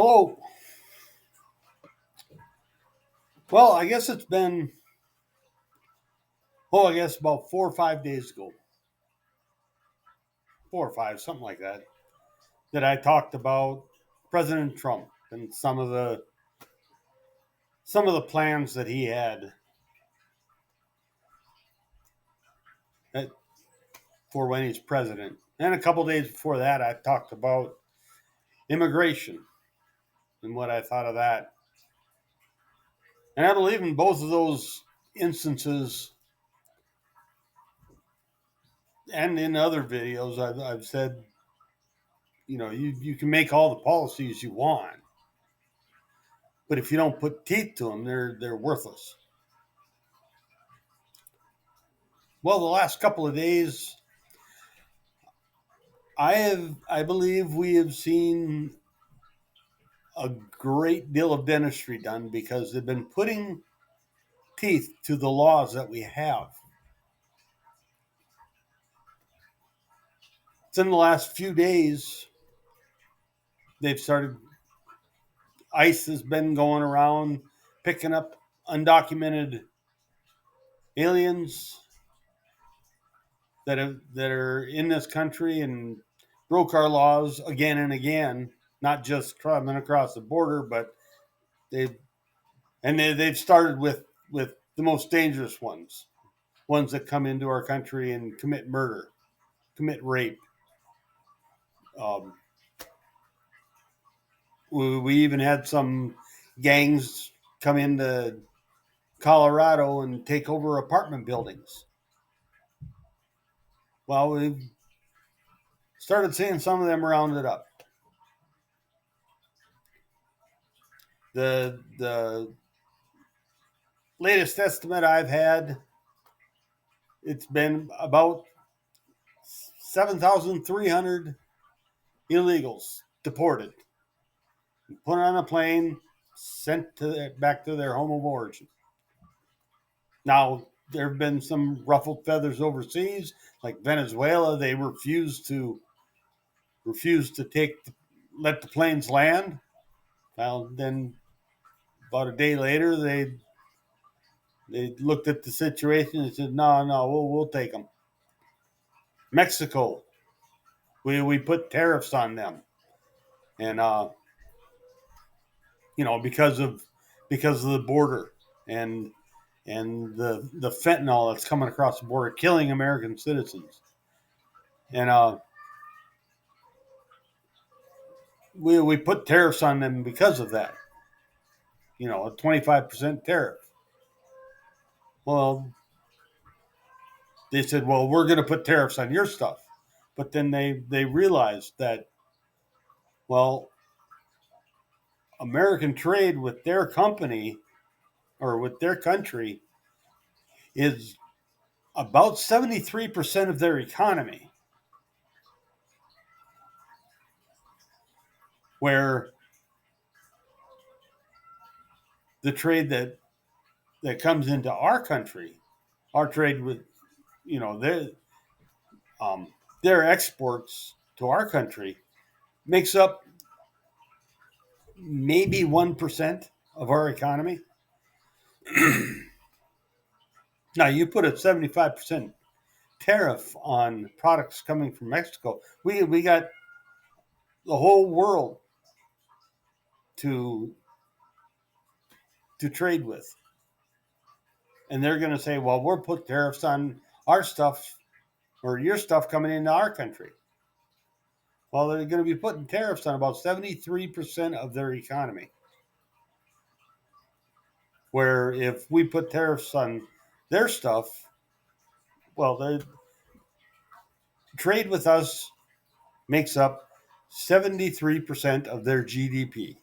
Hello. Well, I guess it's been, I guess about 4 or 5 days ago, 4 or 5, something like that, that I talked about President Trump and some of the plans that he had that, for when he's president. And a couple days before that, I talked about immigration and what I thought of that. And I believe in both of those instances, and in other videos, I've said, you can make all the policies you want, but if you don't put teeth to them, they're worthless. Well, the last couple of days, I believe we have seen a great deal of dentistry done because they've been putting teeth to the laws that we have. It's in the last few days they've started. ICE has been going around picking up undocumented aliens that are in this country and broke our laws again and again, not just coming across the border, but they've they've started with the most dangerous ones that come into our country and commit murder, commit rape. Um, we even had some gangs come into Colorado and take over apartment buildings. Well, we've started seeing some of them rounded up. The latest estimate I've had, it's been about 7,300 illegals deported, put on a plane, sent back to their home of origin. Now, there have been some ruffled feathers overseas, like Venezuela. They refused to let the planes land. Well, then about a day later, they looked at the situation and said, "No, no, we'll take them." Mexico, we put tariffs on them, and because of the border and the fentanyl that's coming across the border, killing American citizens, and we put tariffs on them because of that. A 25% tariff. Well, they said, well, we're going to put tariffs on your stuff, but then they realized that, well, American trade with their company or with their country is about 73% of their economy, where the trade that comes into our country, our trade with, you know, their their exports to our country makes up maybe 1% of our economy. Now, you put a 75% tariff on products coming from Mexico. We got the whole world to trade with, and they're going to say, "Well, we'll put tariffs on our stuff or your stuff coming into our country." Well, they're going to be putting tariffs on about 73% of their economy. Where if we put tariffs on their stuff, well, the trade with us makes up 73% of their GDP.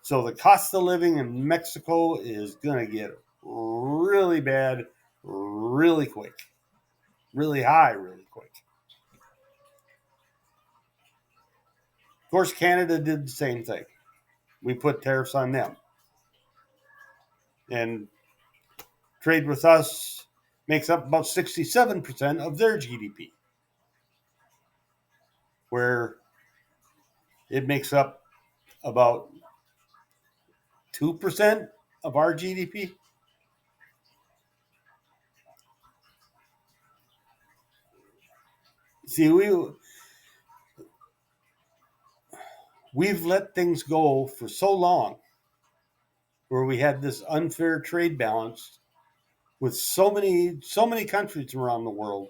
So the cost of living in Mexico is going to get really bad, really quick, really high, really quick. Of course, Canada did the same thing. We put tariffs on them. And trade with us makes up about 67% of their GDP, where it makes up about 2% of our GDP. See, we've let things go for so long where we had this unfair trade balance with so many countries around the world,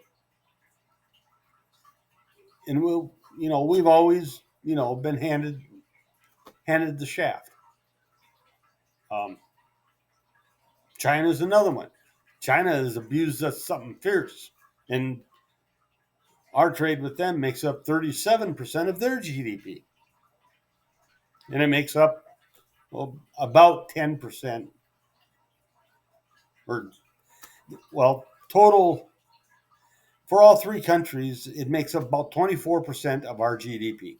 and we've always been handed the shaft. Um, China's another one. China has abused us something fierce, and our trade with them makes up 37% of their GDP, and it makes up about 10%, or total for all three countries. It makes up about 24% of our GDP.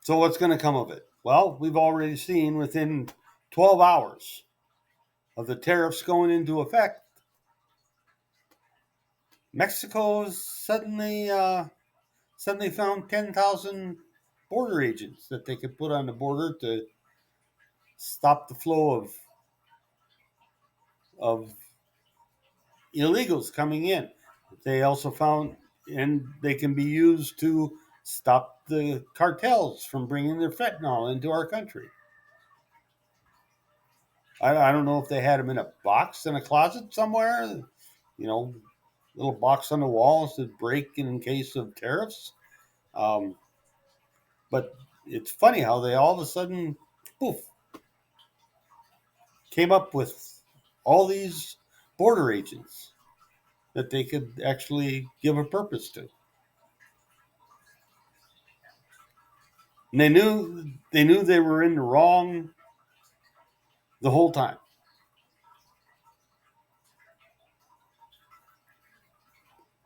So what's going to come of it? Well, we've already seen within 12 hours of the tariffs going into effect, Mexico suddenly found 10,000 border agents that they could put on the border to stop the flow of illegals coming in. They also found, and they can be used to stop the cartels from bringing their fentanyl into our country. I don't know if they had them in a box in a closet somewhere, you know, little box on the walls to break in case of tariffs. Um, but it's funny how they all of a sudden, poof, came up with all these border agents that they could actually give a purpose to. And they knew they were in the wrong the whole time.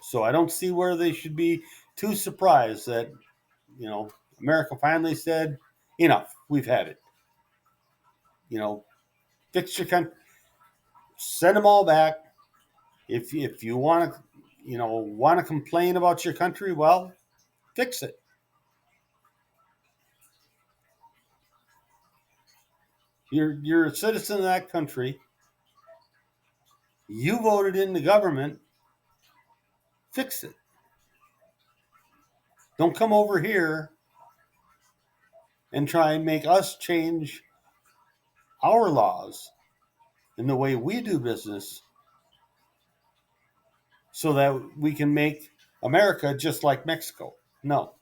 So I don't see where they should be too surprised that, America finally said, enough, we've had it. You know, fix your country, send them all back. If you want to complain about your country, well, fix it. You're a citizen of that country. You voted in the government. Fix it. Don't come over here and try and make us change our laws and the way we do business so that we can make America just like Mexico. No,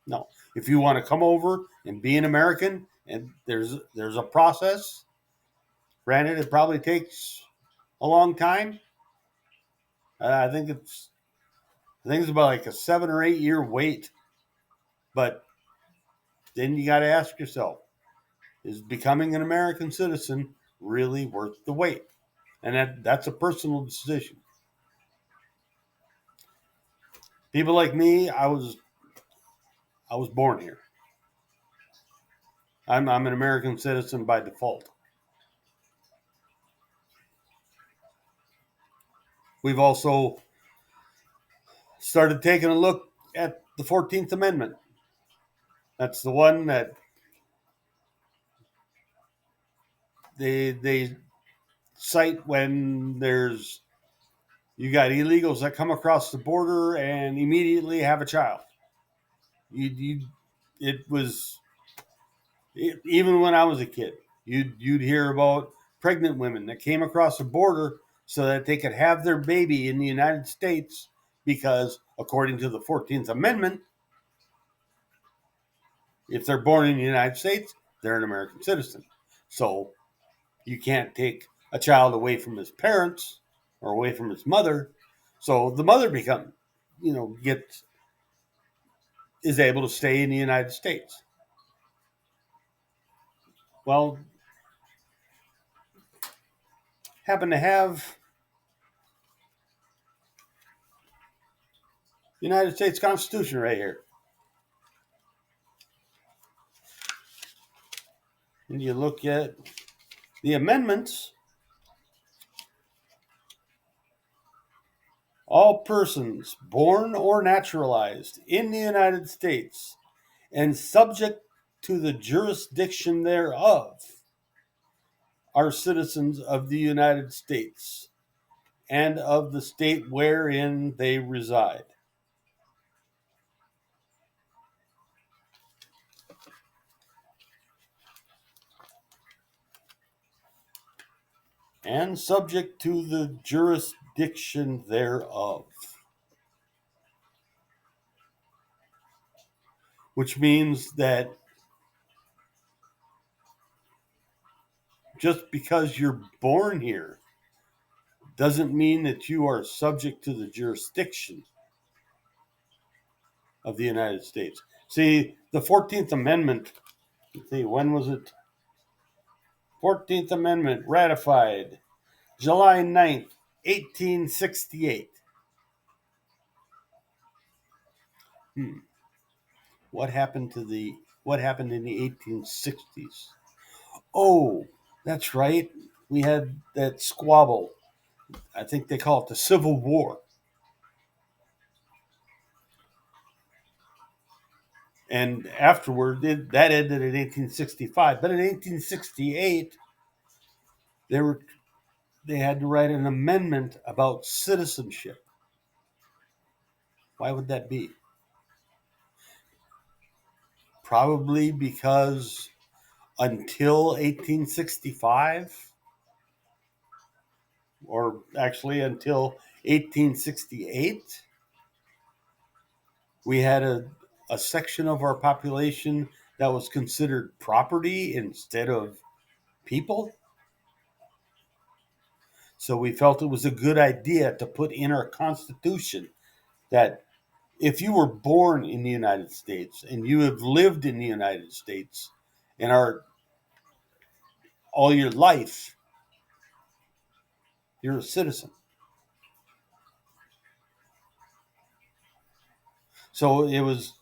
no. If you want to come over and be an American, and there's a process. Granted, it probably takes a long time. I think it's about like a 7 or 8 year wait. But then you got to ask yourself: is becoming an American citizen really worth the wait? And that's a personal decision. People like me, I was born here. I'm an American citizen by default. We've also started taking a look at the 14th Amendment. That's the one that they cite when you got illegals that come across the border and immediately have a child. You it was Even when I was a kid, you'd hear about pregnant women that came across the border so that they could have their baby in the United States because, according to the 14th Amendment, if they're born in the United States, they're an American citizen. So you can't take a child away from his parents or away from his mother. So the mother gets is able to stay in the United States. Well, happen to have the United States Constitution right here. And you look at the amendments, All persons born or naturalized in the United States and subject to the jurisdiction thereof are citizens of the United States and of the state wherein they reside. And subject to the jurisdiction thereof. Which means that just because you're born here doesn't mean that you are subject to the jurisdiction of the United States. See, the 14th Amendment, let's see, when was it? 14th Amendment ratified July 9th, 1868. Hmm. What happened in the 1860s? Oh, that's right. We had that squabble. I think they call it the Civil War. And afterward, that ended in 1865. But in 1868, they were they had to write an amendment about citizenship. Why would that be? Probably because until 1865, or actually until 1868, we had a section of our population that was considered property instead of people. So we felt it was a good idea to put in our Constitution that if you were born in the United States and you have lived in the United States and are all your life, you're a citizen. So it was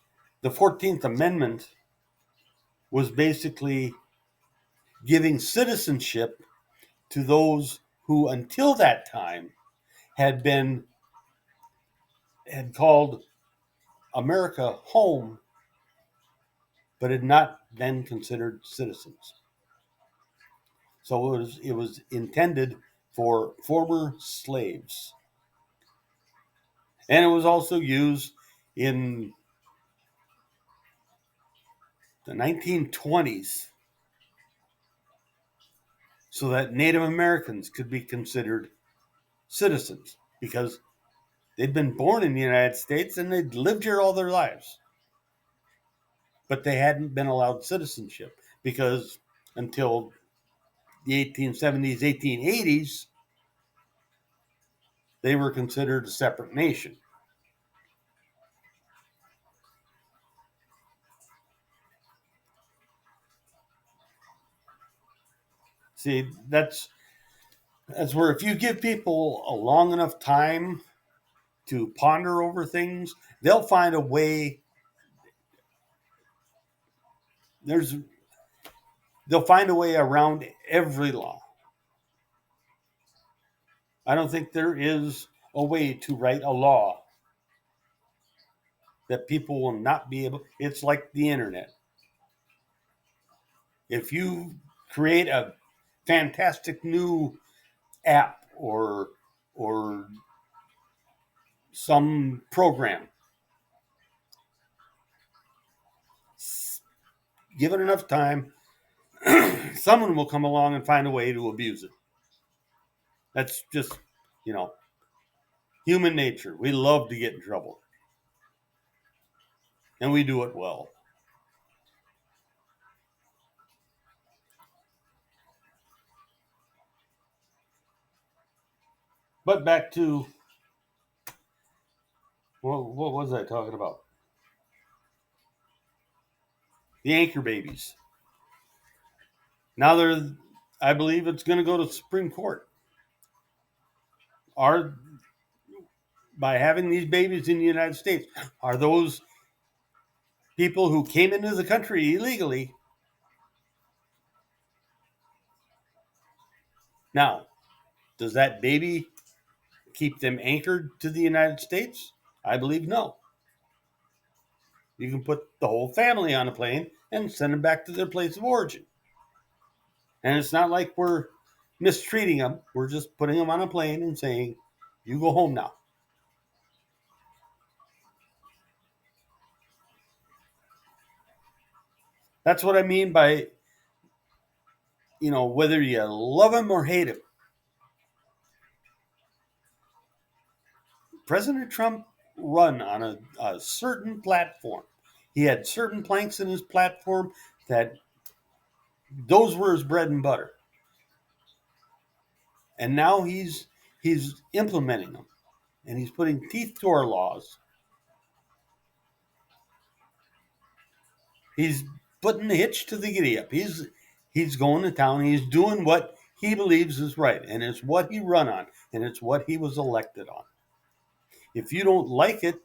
the 14th Amendment was basically giving citizenship to those who until that time had been had called America home but had not been considered citizens. So it was intended for former slaves. And it was also used in the 1920s so that Native Americans could be considered citizens because they'd been born in the United States and they'd lived here all their lives. But they hadn't been allowed citizenship because until the 1870s, 1880s, they were considered a separate nation. See, that's where if you give people a long enough time to ponder over things, they'll find a way. There's they'll find a way around every law. I don't think there is a way to write a law that people will not be able. It's like the internet. If you create a fantastic new app or some program, give it enough time, someone will come along and find a way to abuse it. That's just, you know, human nature. We love to get in trouble, and we do it well. But back to what was I talking about? The anchor babies. Now I believe it's going to go to the Supreme Court. Are by having these babies in the United States, are those people who came into the country illegally? Now, does that baby keep them anchored to the United States? I believe no. You can put the whole family on a plane and send them back to their place of origin. And it's not like we're mistreating them. We're just putting them on a plane and saying, you go home now. That's what I mean by, whether you love him or hate him. President Trump run on a certain platform. He had certain planks in his platform that those were his bread and butter. And now he's implementing them, and he's putting teeth to our laws. He's putting the hitch to the giddy up. He's going to town. He's doing what he believes is right, and it's what he run on, and it's what he was elected on. If you don't like it,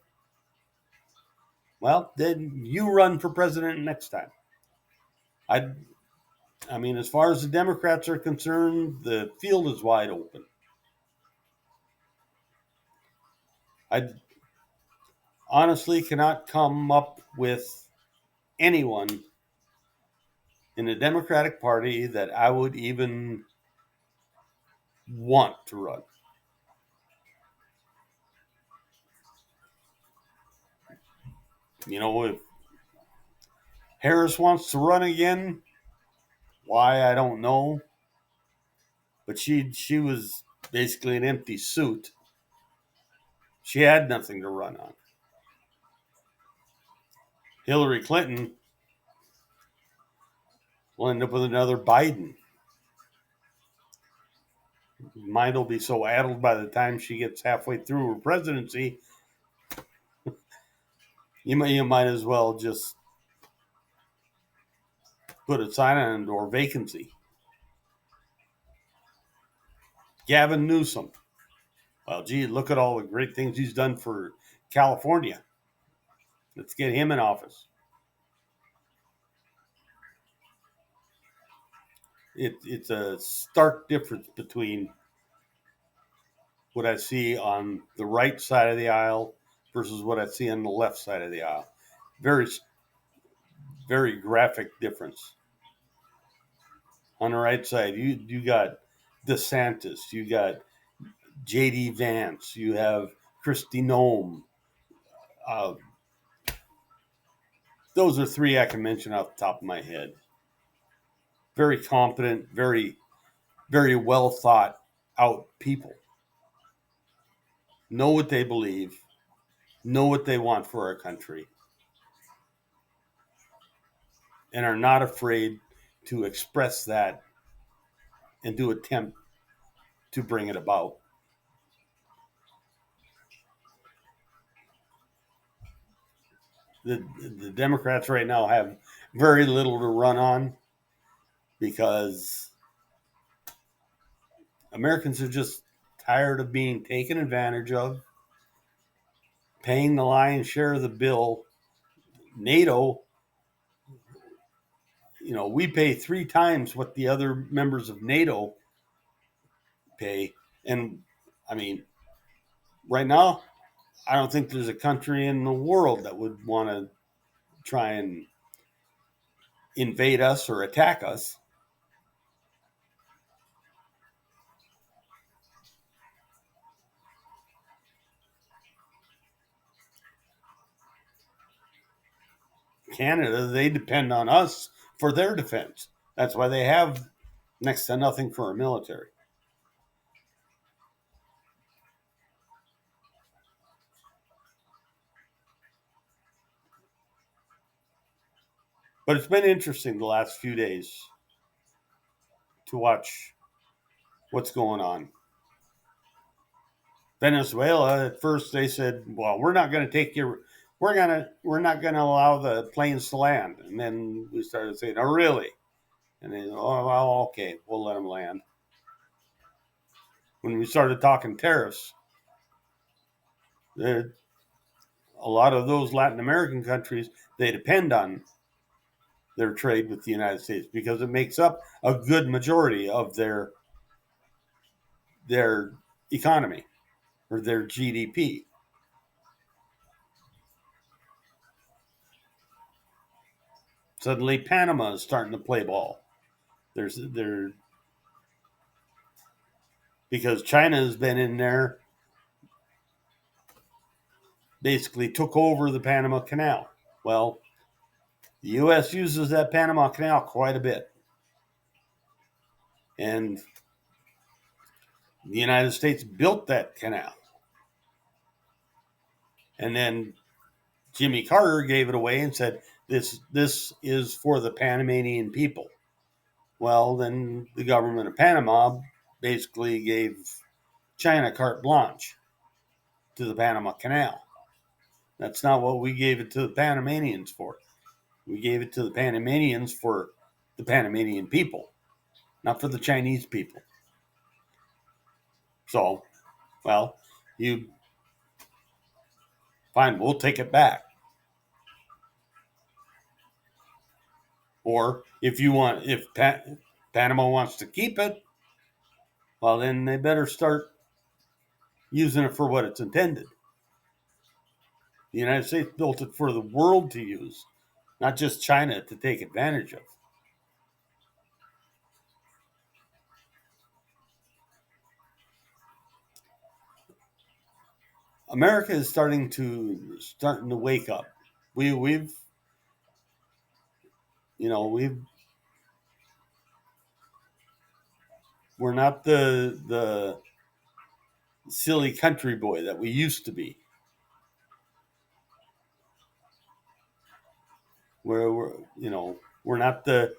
well, then you run for president next time. I I mean, as far as the Democrats are concerned, the field is wide open. I honestly cannot come up with anyone in the Democratic Party that I would even want to run. If Harris wants to run again, why I don't know, but she was basically an empty suit. She had nothing to run on. Hillary Clinton will end up with another Biden. Mind will be so addled by the time she gets halfway through her presidency, you might as well just put a sign on the door, vacancy. Gavin Newsom. Well, gee, look at all the great things he's done for California. Let's get him in office. It's a stark difference between what I see on the right side of the aisle versus what I see on the left side of the aisle. Very, very graphic difference. On the right side, you got DeSantis, you got J.D. Vance, you have Kristi Noem. Uh, those are three I can mention off the top of my head. Very competent, very, very well thought out people. Know what they believe, know what they want for our country, and are not afraid to express that and to attempt to bring it about. The Democrats right now have very little to run on because Americans are just tired of being taken advantage of, paying the lion's share of the bill. NATO, we pay 3 times what the other members of NATO pay. And I mean, right now, I don't think there's a country in the world that would want to try and invade us or attack us. Canada, they depend on us for their defense. That's why they have next to nothing for our military. But it's been interesting the last few days to watch what's going on. Venezuela, at first they said, "Well, we're not going to take your, we're not going to allow the planes to land." And then we started saying, "Oh, really?" And then, "Oh, well, okay, we'll let them land." When we started talking tariffs, a lot of those Latin American countries, they depend on their trade with the United States because it makes up a good majority of their economy. or their GDP. Suddenly, Panama is starting to play ball. There because China has been in there, basically took over the Panama Canal. Well, the U.S. uses that Panama Canal quite a bit, and the United States built that canal, and then Jimmy Carter gave it away and said, "This is for the Panamanian people." Well, then the government of Panama basically gave China carte blanche to the Panama Canal. That's not what we gave it to the Panamanians for. We gave it to the Panamanians for the Panamanian people, not for the Chinese people. So, well, you fine, we'll take it back. Or if Panama wants to keep it, well, then they better start using it for what it's intended. The United States built it for the world to use, not just China to take advantage of. America is starting to wake up. We've you know we're not the silly country boy that we used to be. We're not the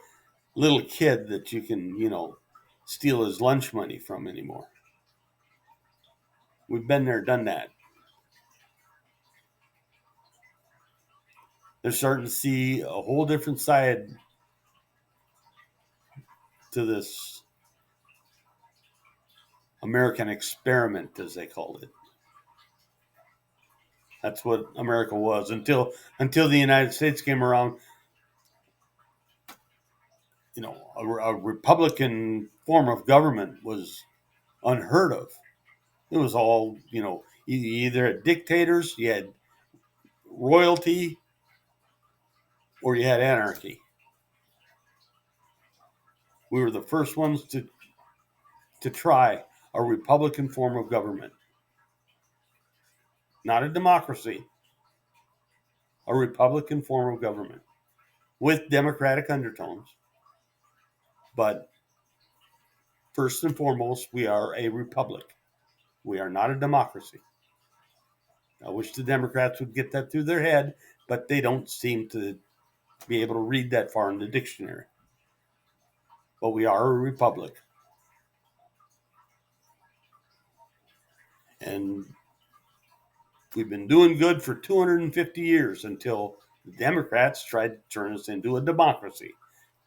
little kid that you can steal his lunch money from anymore. We've been there, done that. They're starting to see a whole different side to this American experiment, as they called it. That's what America was until the United States came around. A Republican form of government was unheard of. It was all, either had dictators, you had royalty, or you had anarchy. We were the first ones to try a Republican form of government, not a democracy, a Republican form of government with democratic undertones. But first and foremost, we are a republic. We are not a democracy. I wish the Democrats would get that through their head, but they don't seem to be able to read that far in the dictionary. But we are a republic. And we've been doing good for 250 years until the Democrats tried to turn us into a democracy.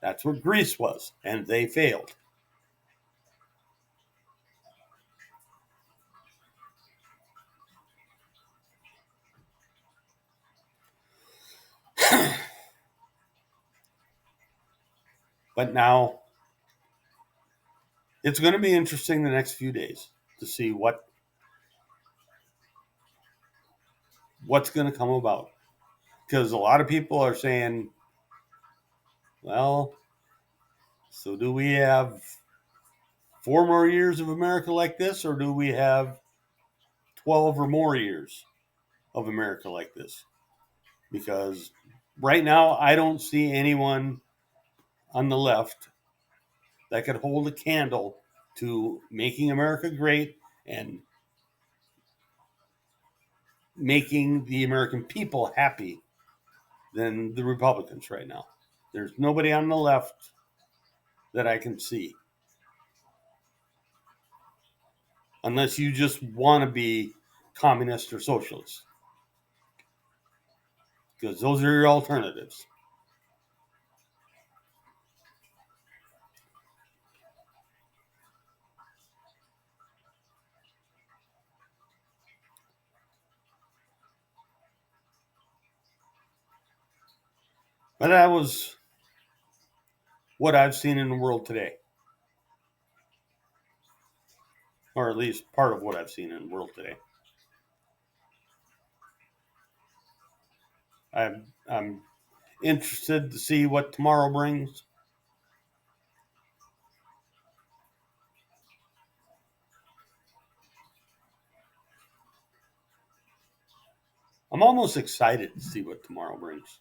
That's what Greece was, and they failed. But now it's going to be interesting the next few days to see what's going to come about. Because a lot of people are saying, well, so do we have 4 more years of America like this, or do we have 12 or more years of America like this? Because right now, I don't see anyone on the left that could hold a candle to making America great and making the American people happy than the Republicans right now. There's nobody on the left that I can see. Unless you just want to be communist or socialist. Because those are your alternatives. But that was what I've seen in the world today. Or at least part of what I've seen in the world today. I'm interested to see what tomorrow brings. I'm almost excited to see what tomorrow brings.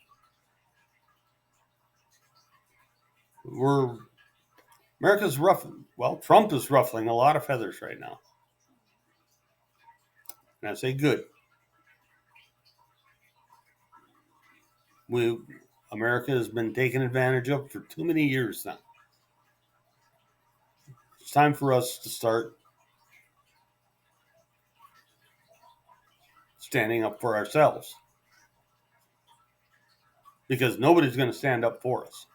We're America's rough. Well, Trump is ruffling a lot of feathers right now, and I say good. We America has been taken advantage of for too many years now. It's time for us to start standing up for ourselves because nobody's going to stand up for us.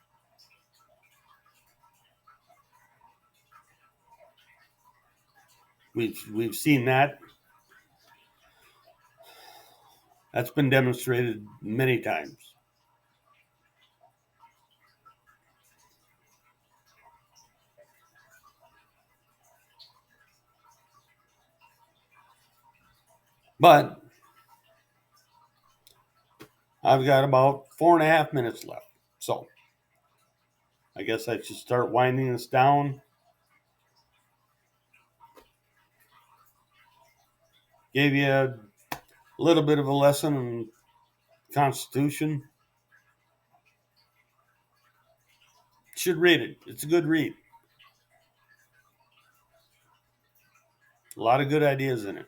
We've seen that. That's been demonstrated many times. But I've got about 4.5 minutes left. So I guess I should start winding this down. Gave you a little bit of a lesson on Constitution. Should read it. It's a good read. A lot of good ideas in it.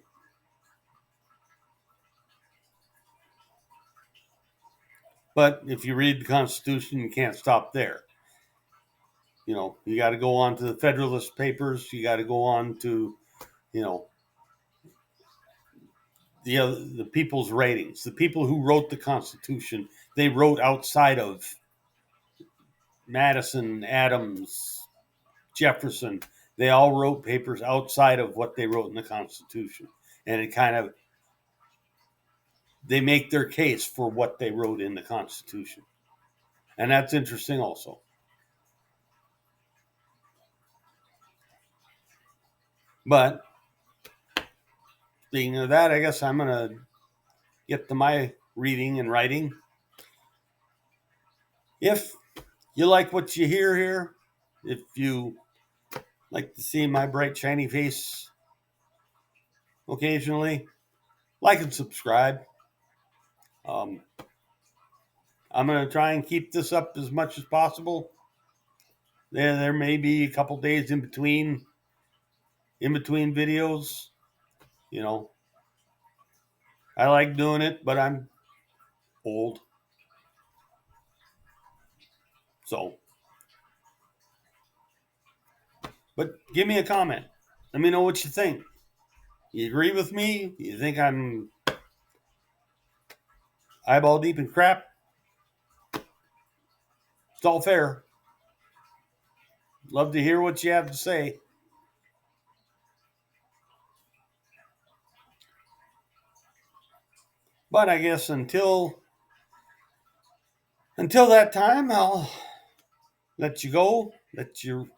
But if you read the Constitution, you can't stop there. You know, you got to go on to the Federalist Papers. You got to go on to, you know, the people's ratings. The people who wrote the Constitution, they wrote outside of Madison, Adams, Jefferson. They all wrote papers outside of what they wrote in the Constitution, and it kind of they make their case for what they wrote in the Constitution, and that's interesting also. But speaking of that, I guess I'm gonna get to my reading and writing. If you like what you hear here, if you like to see my bright, shiny face occasionally, like and subscribe. Um, I'm going to try and keep this up as much as possible. There may be a couple days in between videos. You know, I like doing it, but I'm old. So, but give me a comment. Let me know what you think. You agree with me? You think I'm eyeball deep in crap? It's all fair. Love to hear what you have to say. But I guess until that time, I'll let you go. Let you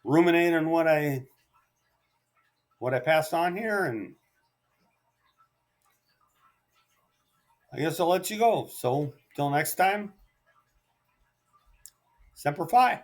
ruminate on what I passed on here, and I guess I'll let you go. So, till next time, Semper Fi.